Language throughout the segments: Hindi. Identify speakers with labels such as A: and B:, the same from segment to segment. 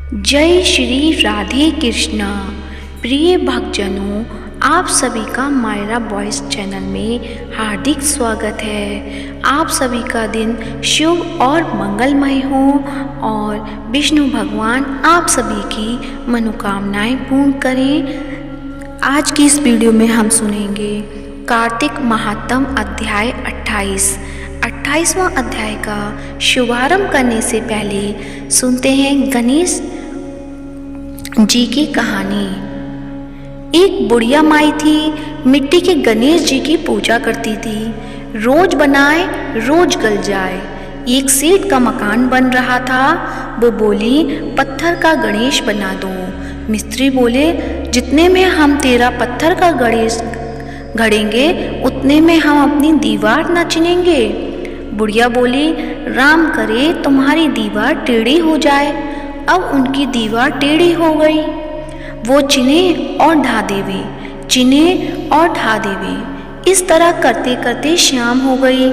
A: जय श्री राधे कृष्णा। प्रिय भक्तजनों, आप सभी का मायरा वॉइस चैनल में हार्दिक स्वागत है। आप सभी का दिन शुभ और मंगलमय हो और विष्णु भगवान आप सभी की मनोकामनाएं पूर्ण करें। आज की इस वीडियो में हम सुनेंगे कार्तिक महात्म अध्याय 28वां अध्याय का शुभारंभ करने से पहले सुनते हैं गणेश जी की कहानी। एक बुढ़िया माई थी, मिट्टी के गणेश जी की पूजा करती थी। रोज बनाए रोज गल जाए। एक सेठ का मकान बन रहा था। वो बोली, पत्थर का गणेश बना दो। मिस्त्री बोले, जितने में हम तेरा पत्थर का गणेश गढ़ेंगे उतने में हम अपनी दीवार न चिनेंगे। बुढ़िया बोली, राम करे तुम्हारी दीवार टेढ़ी हो जाए। अब उनकी दीवार टेढ़ी हो गई। वो चिने और ढा देवे, चिने और ढा देवे। इस तरह करते करते शाम हो गई।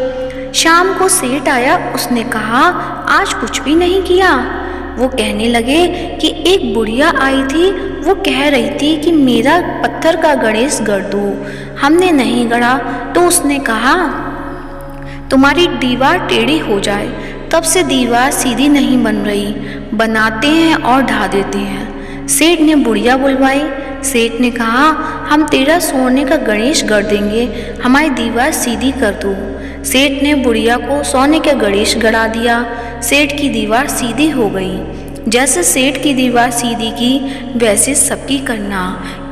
A: शाम को सेठ आया। उसने कहा, आज कुछ भी नहीं किया। वो कहने लगे कि एक बुढ़िया आई थी, वो कह रही थी कि मेरा पत्थर का गणेश गढ़ दो। हमने नहीं गढ़ा तो उसने कहा तुम्हारी दीवार टेढ़ी हो जाए। तब से दीवार सीधी नहीं बन रही। बनाते हैं और ढा देते हैं। सेठ ने बुढ़िया बुलवाई। सेठ ने कहा, हम तेरा सोने का गणेश गढ़ देंगे, हमारी दीवार सीधी कर दो। सेठ ने बुढ़िया को सोने का गणेश गढ़ा दिया। सेठ की दीवार सीधी हो गई। जैसे सेठ की दीवार सीधी की वैसे सबकी करना।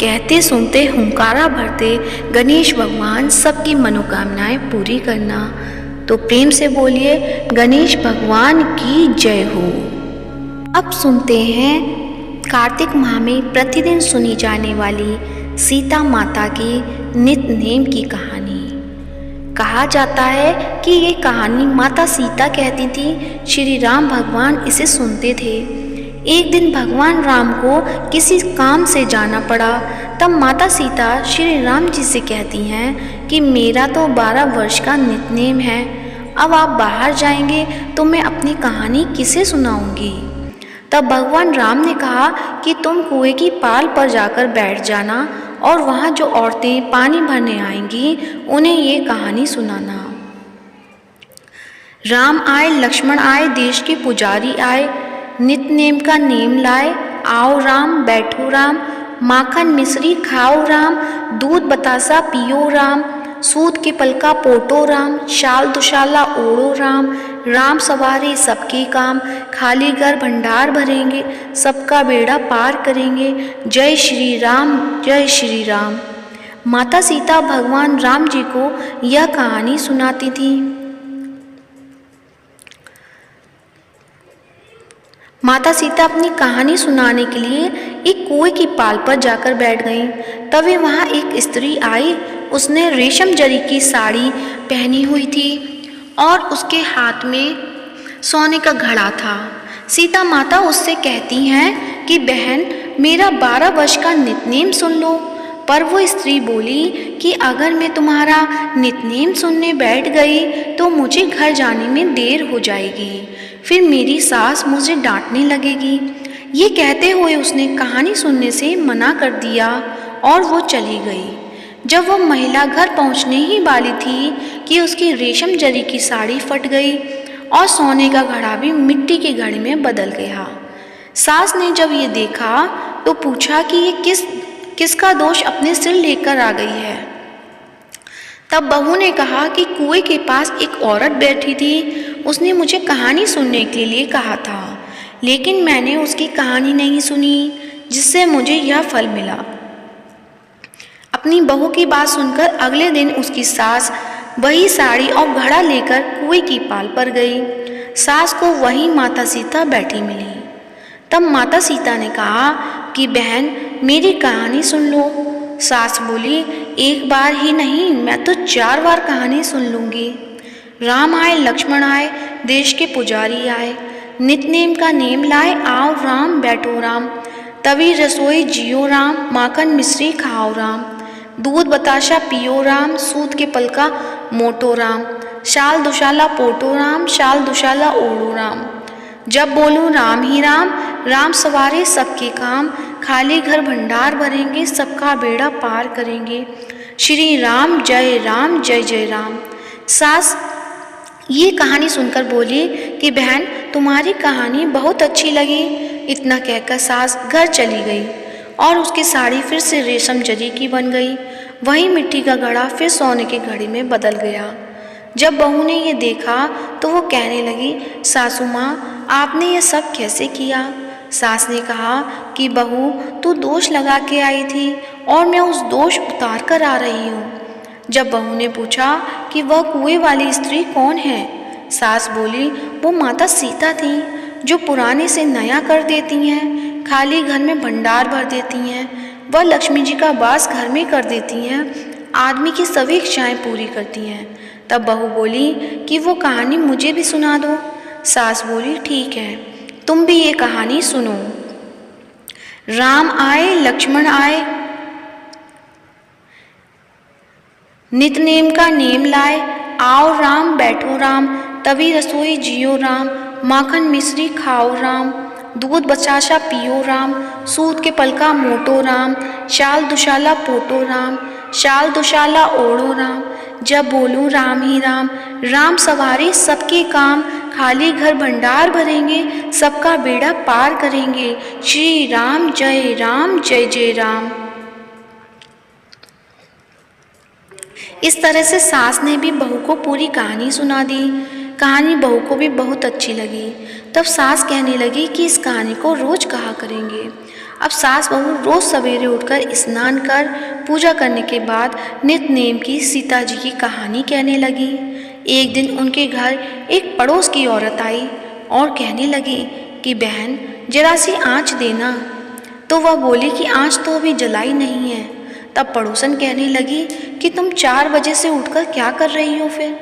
A: कहते सुनते हुंकारा भरते गणेश भगवान सबकी मनोकामनाएं पूरी करना। तो प्रेम से बोलिए, गणेश भगवान की जय हो। अब सुनते हैं कार्तिक माह में प्रतिदिन सुनी जाने वाली सीता माता की नित्य नेम की कहानी। कहा जाता है कि ये कहानी माता सीता कहती थी, श्री राम भगवान इसे सुनते थे। एक दिन भगवान राम को किसी काम से जाना पड़ा। तब माता सीता श्री राम जी से कहती हैं कि मेरा तो 12 वर्ष का नित्यनेम है। अब आप बाहर जाएंगे तो मैं अपनी कहानी किसे सुनाऊंगी। तब भगवान राम ने कहा कि तुम कुएं की पाल पर जाकर बैठ जाना और वहाँ जो औरतें पानी भरने आएंगी उन्हें ये कहानी सुनाना। राम आए, लक्ष्मण आए, देश के पुजारी आए, नित्य नेम का नेम लाए। आओ राम, बैठो राम, माखन मिश्री खाओ राम, दूध बतासा पियो राम, सूत के पलका पोटो राम, शाल दुशाला ओढ़ो राम, राम सवारे सबके काम, खाली घर भंडार भरेंगे, सबका बेड़ा पार करेंगे। जय श्री राम, जय श्री राम। माता सीता भगवान राम जी को यह कहानी सुनाती थी। माता सीता अपनी कहानी सुनाने के लिए एक कुएं की पाल पर जाकर बैठ गईं। तभी वहाँ एक स्त्री आई। उसने रेशम जरी की साड़ी पहनी हुई थी और उसके हाथ में सोने का घड़ा था। सीता माता उससे कहती हैं कि बहन, मेरा 12 वर्ष का नित्यनेम सुन लो। पर वो स्त्री बोली कि अगर मैं तुम्हारा नित्यनेम सुनने बैठ गई तो मुझे घर जाने में देर हो जाएगी, फिर मेरी सास मुझे डांटने लगेगी। ये कहते हुए उसने कहानी सुनने से मना कर दिया और वो चली गई। जब वह महिला घर पहुंचने ही वाली थी कि उसकी रेशम जरी की साड़ी फट गई और सोने का घड़ा भी मिट्टी के घड़े में बदल गया। सास ने जब ये देखा तो पूछा कि ये किसका दोष अपने सिर लेकर आ गई है। तब बहू ने कहा कि कुएं के पास एक औरत बैठी थी। उसने मुझे कहानी सुनने के लिए कहा था, लेकिन मैंने उसकी कहानी नहीं सुनी, जिससे मुझे यह फल मिला। अपनी बहू की बात सुनकर अगले दिन उसकी सास वही साड़ी और घड़ा लेकर कुएं की पाल पर गई। सास को वही माता सीता बैठी मिली। तब माता सीता ने कहा कि बहन, मेरी कहानी सुन लो। सास बोली, एक बार ही नहीं, मैं तो 4 बार कहानी सुन लूँगी। राम आए, लक्ष्मण आए, देश के पुजारी आए, नित्यनेम का नेम लाए। आओ राम, बैठो राम, तभी रसोई जियो राम, माखन मिश्री खाओ राम, दूध बताशा पियो राम, सूत के पलका मोटो राम, शाल दुशाला पोटो राम, शाल दुशाला ओढ़ो राम। जब बोलूँ राम ही राम, राम सवारे सबके काम, खाली घर भंडार भरेंगे, सबका बेड़ा पार करेंगे। श्री राम जय जय राम। सास ये कहानी सुनकर बोली कि बहन तुम्हारी कहानी बहुत अच्छी लगी। इतना कहकर सास घर चली गई और उसकी साड़ी फिर से रेशम जरी की बन गई। वही मिट्टी का घड़ा फिर सोने के घड़े में बदल गया। जब बहू ने ये देखा तो वो कहने लगी, सासू माँ आपने ये सब कैसे किया? सास ने कहा कि बहू तू दोष लगा के आई थी और मैं उस दोष उतार कर आ रही हूँ। जब बहू ने पूछा कि वह कुएं वाली स्त्री कौन है, सास बोली वो माता सीता थी जो पुराने से नया कर देती हैं, खाली घर में भंडार भर देती हैं। वह लक्ष्मी जी का वास घर में कर देती हैं, आदमी की सभी इच्छाएं पूरी करती हैं। तब बहू बोली कि वो कहानी मुझे भी सुना दो। सास बोली ठीक है, तुम भी ये कहानी सुनो। राम आए लक्ष्मण आए, नित नेम का नेम लाए, आओ राम बैठो राम, तभी रसोई जियो राम, माखन मिश्री खाओ राम, दूध बचाशा पियो राम, सूत के पलका मोटो राम, शाल दुशाला पोटो राम, शाल दुशाला ओढ़ो राम, जब बोलूं राम ही राम, राम सवारे सबके काम, खाली घर भंडार भरेंगे, सबका बेड़ा पार करेंगे। श्री राम जय जय राम। इस तरह से सास ने भी बहू को पूरी कहानी सुना दी। कहानी बहू को भी बहुत अच्छी लगी। तब सास कहने लगी कि इस कहानी को रोज कहा करेंगे। अब सास बहू रोज सवेरे उठकर स्नान कर पूजा करने के बाद नित नेम की सीता जी की कहानी कहने लगी। एक दिन उनके घर एक पड़ोस की औरत आई और कहने लगी कि बहन जरा सी आँच देना। तो वह बोली कि आँच तो अभी जलाई नहीं है। तब पड़ोसन कहने लगी कि तुम 4 बजे से उठकर क्या कर रही हो फिर?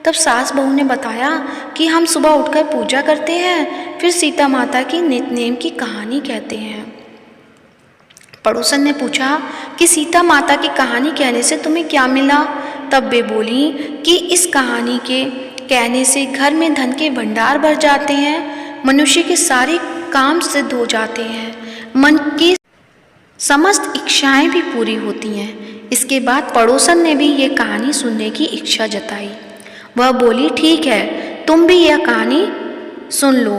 A: तब सास बहू ने बताया कि हम सुबह उठकर पूजा करते हैं, फिर सीता माता की नित नेम की कहानी कहते हैं। पड़ोसन ने पूछा कि सीता माता की कहानी कहने से तुम्हें क्या मिला? तब वे बोली कि इस कहानी के कहने से घर में धन के भंडार भर जाते हैं, मनुष्य के सारे काम सिद्ध हो जाते हैं, मन की समस्त इच्छाएं भी पूरी होती हैं। इसके बाद पड़ोसन ने भी ये कहानी सुनने की इच्छा जताई। वह बोली ठीक है, तुम भी यह कहानी सुन लो।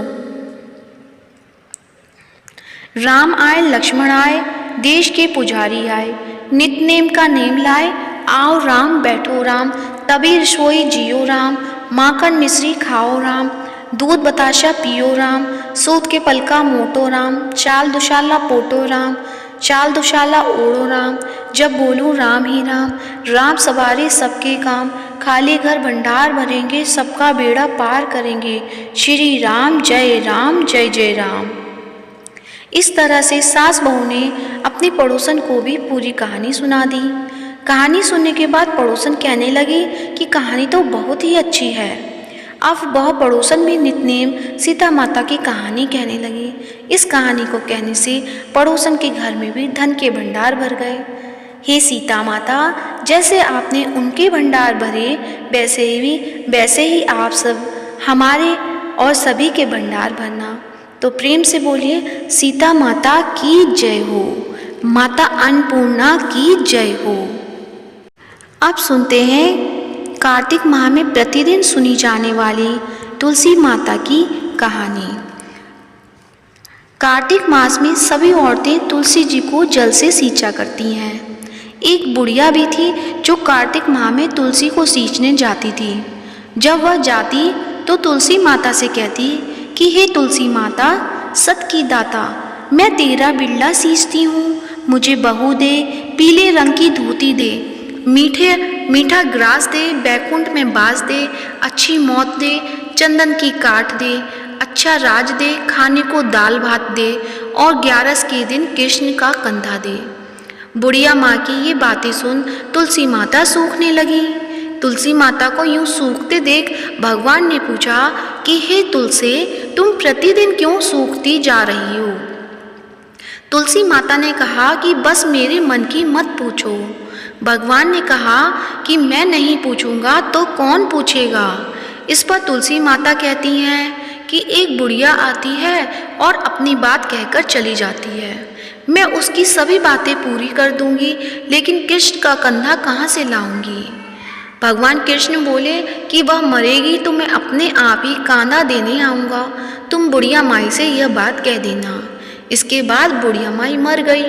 A: राम आए लक्ष्मण आए, देश के पुजारी आए, नित नेम का नेम लाए, आओ राम बैठो राम, तभी रसोई जियो राम, माखन मिश्री खाओ राम, दूध बताशा पियो राम, सूत के पलका मोटो राम, चाल दुशाला पोटो राम, चाल दुशाला ओढ़ो राम, जब बोलूं राम ही राम, राम सवारे सबके काम, खाली घर भंडार भरेंगे, सबका बेड़ा पार करेंगे। श्री राम जय जय राम। इस तरह से सास बहू ने अपनी पड़ोसन को भी पूरी कहानी सुना दी। कहानी सुनने के बाद पड़ोसन कहने लगी कि कहानी तो बहुत ही अच्छी है। अब वह पड़ोसन भी नित नेम सीता माता की कहानी कहने लगी। इस कहानी को कहने से पड़ोसन के घर में भी धन के भंडार भर गए। हे सीता माता, जैसे आपने उनके भंडार भरे वैसे ही आप सब हमारे और सभी के भंडार भरना। तो प्रेम से बोलिए सीता माता की जय हो, माता अन्नपूर्णा की जय हो। अब सुनते हैं कार्तिक माह में प्रतिदिन सुनी जाने वाली तुलसी माता की कहानी। कार्तिक मास में सभी औरतें तुलसी जी को जल से सींचा करती हैं। एक बुढ़िया भी थी जो कार्तिक माह में तुलसी को सींचने जाती थी। जब वह जाती तो तुलसी माता से कहती कि हे तुलसी माता, सत की दाता, मैं तेरा बिल्ला सींचती हूँ, मुझे बहू दे, पीले रंग की धोती दे, मीठा ग्रास दे, बैकुंठ में बास दे, अच्छी मौत दे, चंदन की काठ दे, अच्छा राज दे, खाने को दाल भात दे और 11 के दिन कृष्ण का कंधा दे। बुढ़िया माँ की ये बातें सुन तुलसी माता सूखने लगी। तुलसी माता को यूं सूखते देख भगवान ने पूछा कि हे तुलसी, तुम प्रतिदिन क्यों सूखती जा रही हो? तुलसी माता ने कहा कि बस मेरे मन की मत पूछो। भगवान ने कहा कि मैं नहीं पूछूंगा तो कौन पूछेगा? इस पर तुलसी माता कहती हैं कि एक बुढ़िया आती है और अपनी बात कहकर चली जाती है। मैं उसकी सभी बातें पूरी कर दूंगी, लेकिन कृष्ण का कंधा कहाँ से लाऊंगी। भगवान कृष्ण बोले कि वह मरेगी तो मैं अपने आप ही कांधा देने आऊँगा। तुम बुढ़िया माई से यह बात कह देना। इसके बाद बुढ़िया माई मर गई।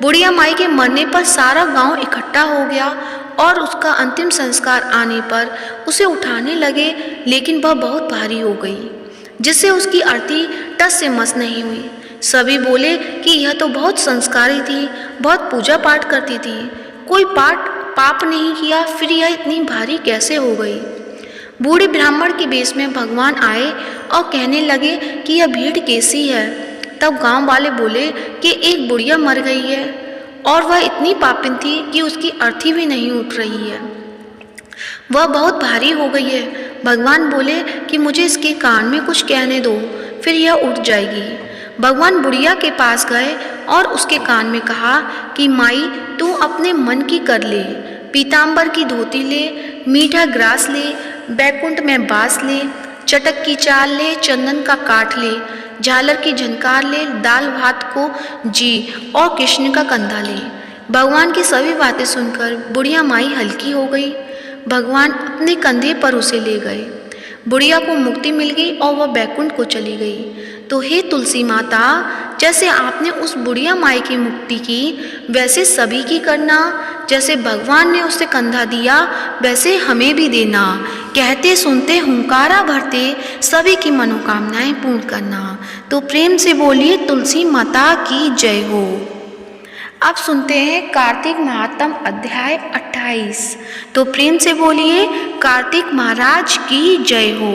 A: बुढ़िया माई के मरने पर सारा गांव इकट्ठा हो गया और उसका अंतिम संस्कार आने पर उसे उठाने लगे, लेकिन वह बहुत भारी हो गई, जिससे उसकी अर्थी टस से मस नहीं हुई। सभी बोले कि यह तो बहुत संस्कारी थी, बहुत पूजा पाठ करती थी, कोई पाप नहीं किया, फिर यह इतनी भारी कैसे हो गई। बूढ़े ब्राह्मण के वेश में भगवान आए और कहने लगे कि यह भीड़ कैसी है। तब गांव वाले बोले कि एक बुढ़िया मर गई है और वह इतनी पापिन थी कि उसकी अर्थी भी नहीं उठ रही है, वह बहुत भारी हो गई है। भगवान बोले कि मुझे इसके कान में कुछ कहने दो, फिर यह उठ जाएगी। भगवान बुढ़िया के पास गए और उसके कान में कहा कि माई तू अपने मन की कर ले, पीताम्बर की धोती ले, मीठा ग्रास ले, बैकुंठ में बास ले, चटक की चाल ले, चंदन का काठ ले, झालर की झनकार ले, दाल भात को जी और कृष्ण का कंधा ले। भगवान की सभी बातें सुनकर बुढ़िया माई हल्की हो गई। भगवान अपने कंधे पर उसे ले गए। बुढ़िया को मुक्ति मिल गई और वह बैकुंठ को चली गई। तो हे तुलसी माता, जैसे आपने उस बुढ़िया माई की मुक्ति की, वैसे सभी की करना। जैसे भगवान ने उसे कंधा दिया, वैसे हमें भी देना। कहते सुनते हुंकारा भरते सभी की मनोकामनाएं पूर्ण करना। तो प्रेम से बोलिए तुलसी माता की जय हो। अब सुनते हैं कार्तिक महात्म अध्याय 28। तो प्रेम से बोलिए कार्तिक महाराज की जय हो।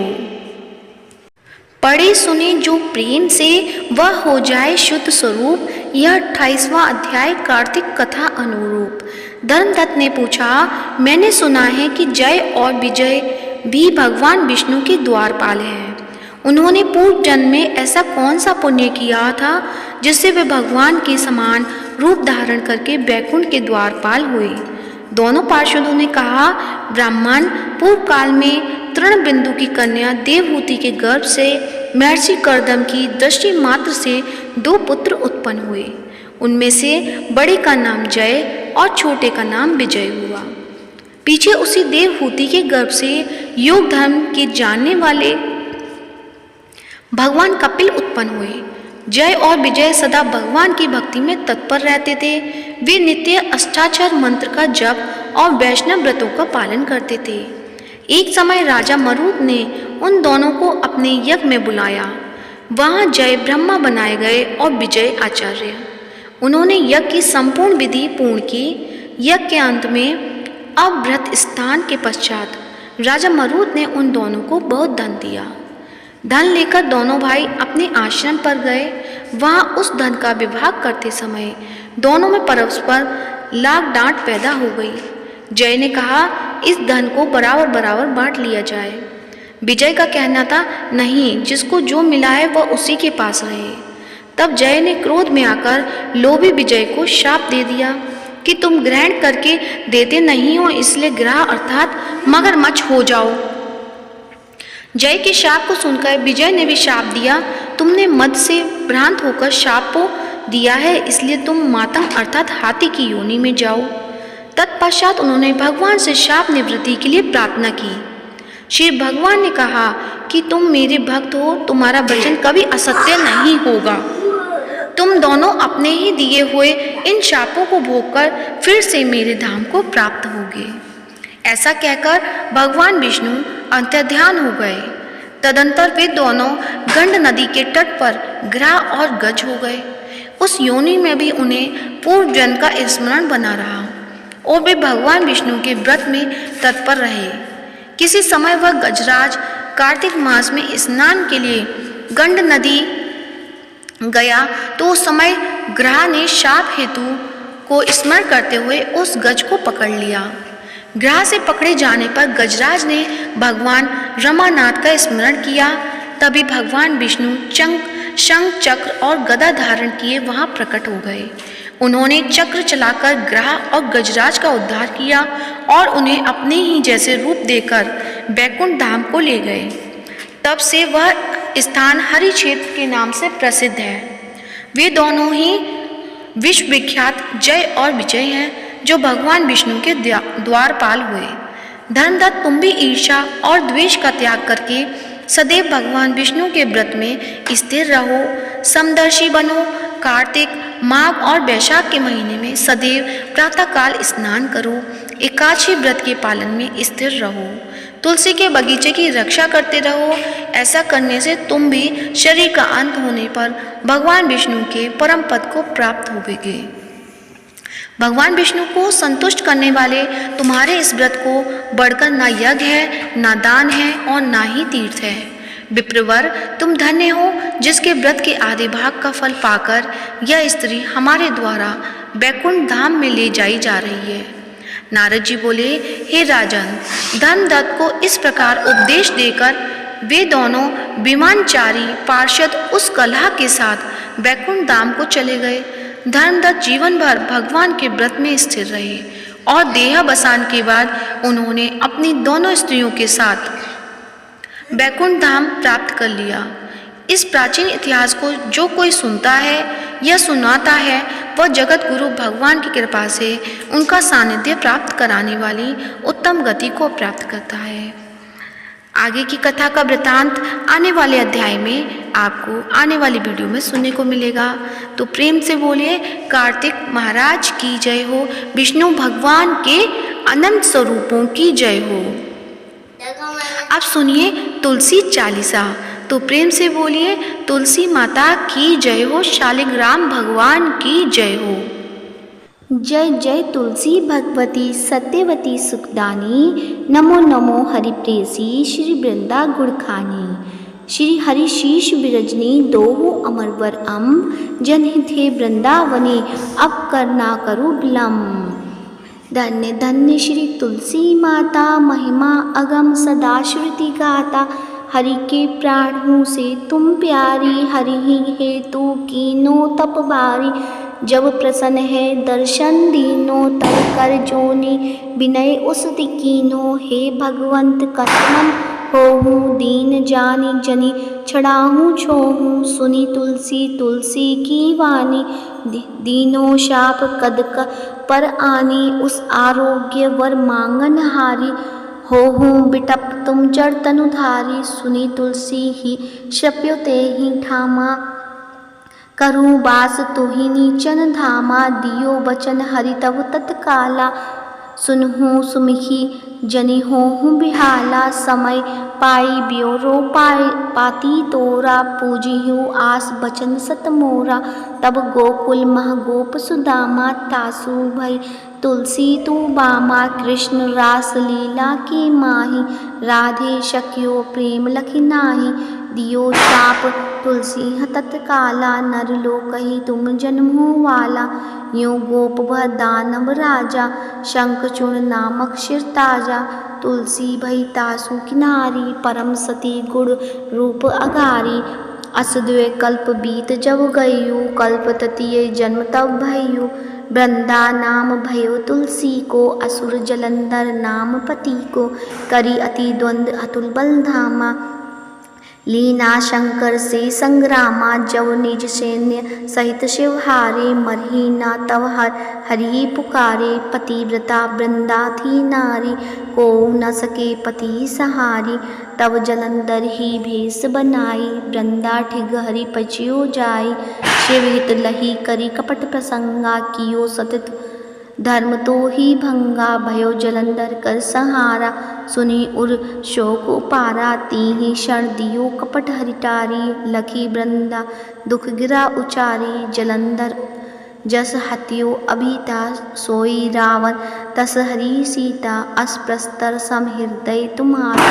A: पढ़े सुने जो प्रेम से वह हो जाए शुद्ध स्वरूप। यह 28वां अध्याय कार्तिक कथा अनुरूप। धर्मदत्त ने पूछा, मैंने सुना है कि जय और विजय भी भगवान विष्णु के द्वारपाल हैं। उन्होंने पूर्व जन्म में ऐसा कौन सा पुण्य किया था जिससे वे भगवान के समान रूप धारण करके बैकुंठ के द्वारपाल हुए। दोनों पार्षदों ने कहा, ब्राह्मण, पूर्व काल में तृणबिंदु की कन्या देवहूति के गर्भ से महर्षि कर्दम की दृष्टि मात्र से 2 पुत्र उत्पन्न हुए। उनमें से बड़े का नाम जय और छोटे का नाम विजय हुआ। पीछे उसी देवहूति के गर्भ से योग धर्म के जानने वाले भगवान कपिल उत्पन्न हुए। जय और विजय सदा भगवान की भक्ति में तत्पर रहते थे। वे नित्य अष्टाक्षर मंत्र का जप और वैष्णव व्रतों का पालन करते थे। एक समय राजा मरुद ने उन दोनों को अपने यज्ञ में बुलाया। वहां जय ब्रह्मा बनाए गए और विजय आचार्य। उन्होंने यज्ञ की संपूर्ण विधि पूर्ण की। यज्ञ के अंत में अव्रत स्थान के पश्चात राजा मरुद ने उन दोनों को बहुत धन दिया। धन लेकर दोनों भाई अपने आश्रम पर गए। वहां उस धन का विभाग करते समय दोनों में परस्पर लाग डांट पैदा हो गई। जय ने कहा, इस धन को बराबर बराबर बांट लिया जाए। विजय का कहना था, नहीं, जिसको जो मिला है वह उसी के पास रहे। तब जय ने क्रोध में आकर लोभी विजय को शाप दे दिया कि तुम ग्रहण करके देते नहीं हो, इसलिए ग्रह अर्थात मगरमच्छ हो जाओ। जय के शाप को सुनकर विजय ने भी शाप दिया, तुमने मद से भ्रांत होकर शाप को दिया है, इसलिए तुम मातंग अर्थात हाथी की योनि में जाओ। तत्पश्चात उन्होंने भगवान से शाप निवृत्ति के लिए प्रार्थना की। श्री भगवान ने कहा कि तुम मेरे भक्त हो, तुम्हारा वचन कभी असत्य नहीं होगा। तुम दोनों अपने ही दिए हुए इन शापों को भोगकर फिर से मेरे धाम को प्राप्त होगे। ऐसा कहकर भगवान विष्णु अंतर्ध्यान हो गए। तदंतर वे दोनों गंड नदी के तट पर ग्रह और गज हो गए। उस योनि में भी उन्हें पूर्व जन्म का स्मरण बना रहा और वे भगवान विष्णु के व्रत में तत्पर रहे। किसी समय वह गजराज कार्तिक मास में स्नान के लिए गंड नदी गया तो उस समय ग्रह ने शाप हेतु को स्मरण करते हुए उस गज को पकड़ लिया। ग्रह से पकड़े जाने पर गजराज ने भगवान रमानाथ का स्मरण किया। तभी भगवान विष्णु शंख चक्र और गदा धारण किए वहां प्रकट हो गए। उन्होंने चक्र चलाकर ग्रह और गजराज का उद्धार किया और उन्हें अपने ही जैसे रूप देकर बैकुंठ धाम को ले गए। तब से वह स्थान हरि क्षेत्र के नाम से प्रसिद्ध है। वे दोनों ही विश्व विख्यात जय और विजय हैं, जो भगवान विष्णु के द्वारपाल हुए। धर्मदत्त, तुम भी ईर्ष्या और द्वेष का त्याग करके सदैव भगवान विष्णु के व्रत में स्थिर रहो, समदर्शी बनो। कार्तिक, माघ और वैशाख के महीने में सदैव प्रातःकाल स्नान करो। एकादशी व्रत के पालन में स्थिर रहो। तुलसी के बगीचे की रक्षा करते रहो। ऐसा करने से तुम भी शरीर का अंत होने पर भगवान विष्णु के परम पद को प्राप्त होगे। भगवान विष्णु को संतुष्ट करने वाले तुम्हारे इस व्रत को बढ़कर ना यज्ञ है, ना दान है और ना ही तीर्थ है। विप्रवर, तुम धन्य हो जिसके व्रत के आधे भाग का फल पाकर यह स्त्री हमारे द्वारा बैकुंठ धाम में ले जाई जा रही है। नारद जी बोले, हे राजन, धर्मदत्त को इस प्रकार उपदेश देकर वे दोनों विमानचारी पार्षद उस कलह के साथ बैकुंठ धाम को चले गए। धर्मदत्त जीवन भर भगवान के व्रत में स्थिर रहे और देहावसान के बाद उन्होंने अपनी दोनों स्त्रियों के साथ बैकुंठ धाम प्राप्त कर लिया। इस प्राचीन इतिहास को जो कोई सुनता है या सुनाता है, वह जगत गुरु भगवान की कृपा से उनका सानिध्य प्राप्त कराने वाली उत्तम गति को प्राप्त करता है। आगे की कथा का वृतांत आने वाले अध्याय में आपको आने वाली वीडियो में सुनने को मिलेगा। तो प्रेम से बोलिए कार्तिक महाराज की जय हो, विष्णु भगवान के अनंत स्वरूपों की जय हो। अब सुनिए तुलसी चालीसा। तो प्रेम से बोलिए तुलसी माता की जय हो, शालिग्राम भगवान की जय हो।
B: जय जय तुलसी भगवती सत्यवती सुखदानी, नमो नमो हरिप्रेयसी श्री वृंदा गुणखानी। श्री हरि शीश विरजनी दोहो अमरवर जनहित हे वृंदावनी, अब करना करो विलम्ब। धन्य धन्य श्री तुलसी माता, महिमा अगम सदा श्रुति गाता। हरि के प्राणों से तुम प्यारी, हरि ही हेतु कीनो तप बारी। जब प्रसन्न है दर्शन दीनो, तब कर जोनी विनय उस कीनो। हे भगवंत कसमन होहूँ, दीन जानी जनी छड़ाहूँ छोहूँ। सुनी तुलसी तुलसी की वाणी, दीनो शाप कद पर आनी। उस आरोग्य वर मांगन हारी, होहूँ बिटप तुम जड़ तनुधारी। सुनी तुलसी ही शप्यो ते ही ठामा, करूँ बास तुहि नीचन धामा। दियो बचन हरि तब तत्काला, सुनहूँ सुमिखी जनि होहूँ बिहाला। समय पाई ब्योरो पाती तोरा, पूजिहूँ आस बचन सत मोरा। तब गोकुल मह गोप सुदामा, तासु भई तुलसी तू बामा। कृष्ण रास लीला की माही, राधे शक्यो प्रेम लखि नाही। दियो शाप तुलसी तत्काला, नर लोकहि तुम जन्मो वाला। यो गोप वह दानव राजा, शंखचूर्ण नामक शिर ताजा। तुलसी भई तासु किनारी, परम सती गुण रूप अगारी। असद्वय कल्प बीत जब गयु, कल्प ततीय जन्म तब भयु। वृंदा नाम भयो तुलसी को, असुर जलंधर नाम पति को। करी अति द्वंद अतुल बल धामा, लीना शंकर से संग्रामा। जब निज सैन्य सहित शिव हारे, मरही ना तव हरि पुकारे। पतिव्रता वृंदा थी नारी, को न सके पति सहारी। तब जलंधर ही भेष बनाई, वृंदा ठिग हरि पचियो जाई। शिव हित लही करी कपट प्रसंगा, कियो सतत धर्म तो ही भंगा। भयो जलंधर कर सहारा, सुनी उर शोक उपारा। तीहि क्षण दियो कपट हरिटारी, लखी वृंदा दुख गिरा उचारी। जलंधर जस हत्यो अभिता, सोई रावण तस हरि सीता। अस्प्रस्तर सम हृदय तुम्हारा,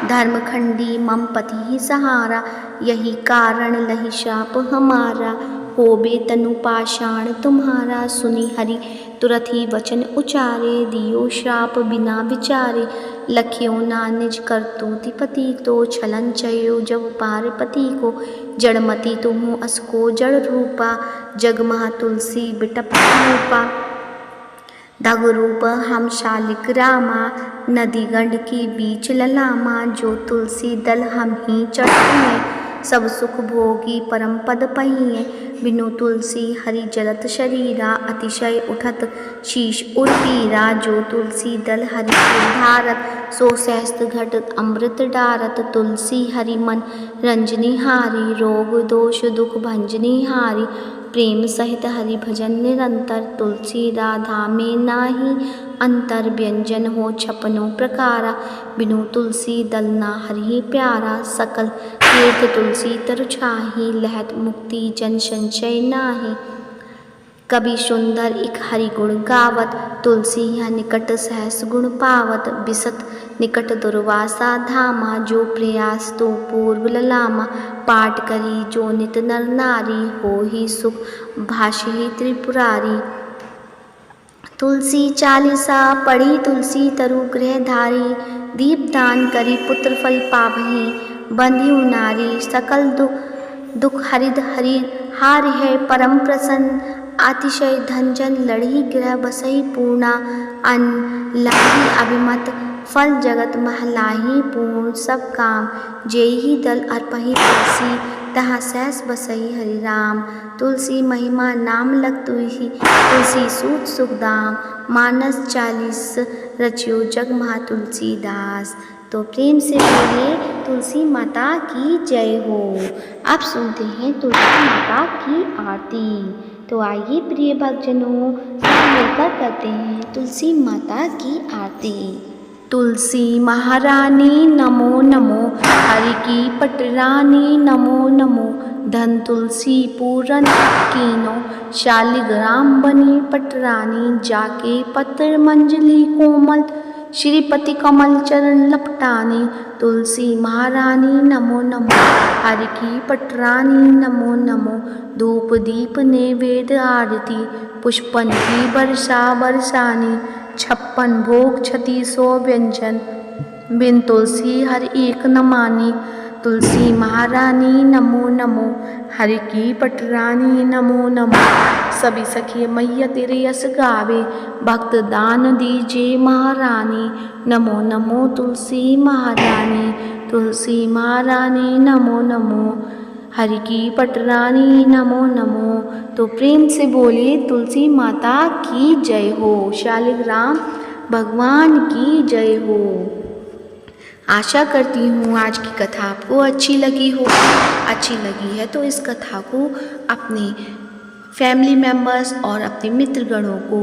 B: धर्मखंडी मम पति सहारा। यही कारण लही शाप हमारा, होबे तनु पाषाण तुम्हारा। सुनी हरि तुरत ही वचन उचारे, दियो श्राप बिना विचारे। लखियो ना निज करतोति पति तो, छलन चयो जब पार्वती को। जड़मति तुहु असको जड़ रूपा, जग महा तुलसी बिटप रूपा। दग रूप हम शालिक रामा, नदी गंड की बीच ललामा। जो तुलसी दल हम ही चढ़ते हैं, सब सुख भोगी परम पद पहिए। बिनु तुलसी हरि जलत शरीरा, अतिशय उठत शीश उर पीरा। जो तुलसी दल हरि सिर धारत, सो सहस्त्र घट अमृत डारत। तुलसी हरि मन रंजनी हारी, रोग दोष दुख भंजनी हारी। प्रेम सहित हरि भजन निरंतर, तुलसी राधा में नाही अंतर। व्यंजन हो छपनों प्रकारा, बिनु तुलसी दल ना हरि प्यारा। सकल तीर्थ तुलसी तरु छाही, लहत मुक्ति जन संशय नाही। कवि सुंदर इक हरि गुण गावत, तुलसी यह निकट सहस गुण पावत। बिसत निकट दुर्वासा धामा, जो प्रयास तो पूर्व ललामा। पाठ करी जो नित नर नारी, हो ही सुख भाषी त्रिपुरारी। तुलसी चालीसा पढ़ी तुलसी तरु गृह धारी। दीपदान करी पुत्र फल पावही, बंधियु नारी। सकल दुख हरिद हरि हार है परम प्रसन्न। अतिशय धन जन लड़ी ग्रह बसई पूर्णा। अन्न लाही अभिमत फल जगत महलाही पूर्ण। सब काम जेहि दल अर्पहि तुलसी, तहाँ सहस बसई हरि राम। तुलसी महिमा नाम लग तुहि, तुलसी सूत सुखदाम। मानस 40 रचियो जग महा तुलसीदास। तो प्रेम से बोलिए तुलसी माता की जय हो। अब सुनते हैं तुलसी माता की आरती। तो आइए प्रिय भक्तजनों, सब मिलकर करते हैं तुलसी माता की आरती। तुलसी महारानी नमो नमो, हरि की पटरानी नमो नमो। धन तुलसी पूरन कीनो, शालिग्राम बनी पटरानी। जाके पत्र मंजली कोमल, श्रीपति कमल चरण लपटानी। तुलसी महारानी नमो नमो, हरि की पटरानी नमो नमो। धूप दीप नैवेद्य आरती, पुष्पन की वर्षा बरसानी। 56 भोग 3600 व्यंजन, बिन तुलसी हर एक न मानी। तुलसी महारानी नमो नमो, हरि की पटरानी नमो नमो। सभी सखी मैया तेरे यश गावे, भक्त दान दीजिए महारानी। नमो नमो तुलसी महारानी, तुलसी महारानी नमो नमो। हरि की पटरानी नमो नमो। तो प्रेम से बोलिए तुलसी माता की जय हो, शालिग्राम भगवान की जय हो। आशा करती हूँ आज की कथा आपको अच्छी लगी हो। अच्छी लगी है तो इस कथा को अपने फैमिली मेम्बर्स और अपने मित्रगणों को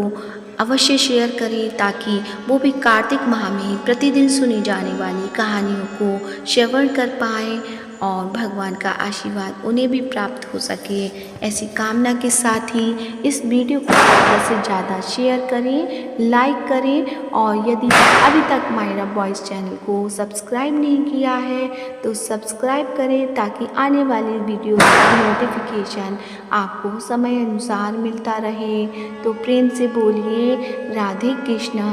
B: अवश्य शेयर करें, ताकि वो भी कार्तिक माह में प्रतिदिन सुनी जाने वाली कहानियों को श्रवण कर पाए और भगवान का आशीर्वाद उन्हें भी प्राप्त हो सके। ऐसी कामना के साथ ही इस वीडियो को ज़्यादा से ज़्यादा शेयर करें, लाइक करें और यदि अभी तक मायरा बॉयज़ चैनल को सब्सक्राइब नहीं किया है तो सब्सक्राइब करें, ताकि आने वाली वीडियो की नोटिफिकेशन आपको समय अनुसार मिलता रहे। तो प्रेम से बोलिए राधे कृष्णा।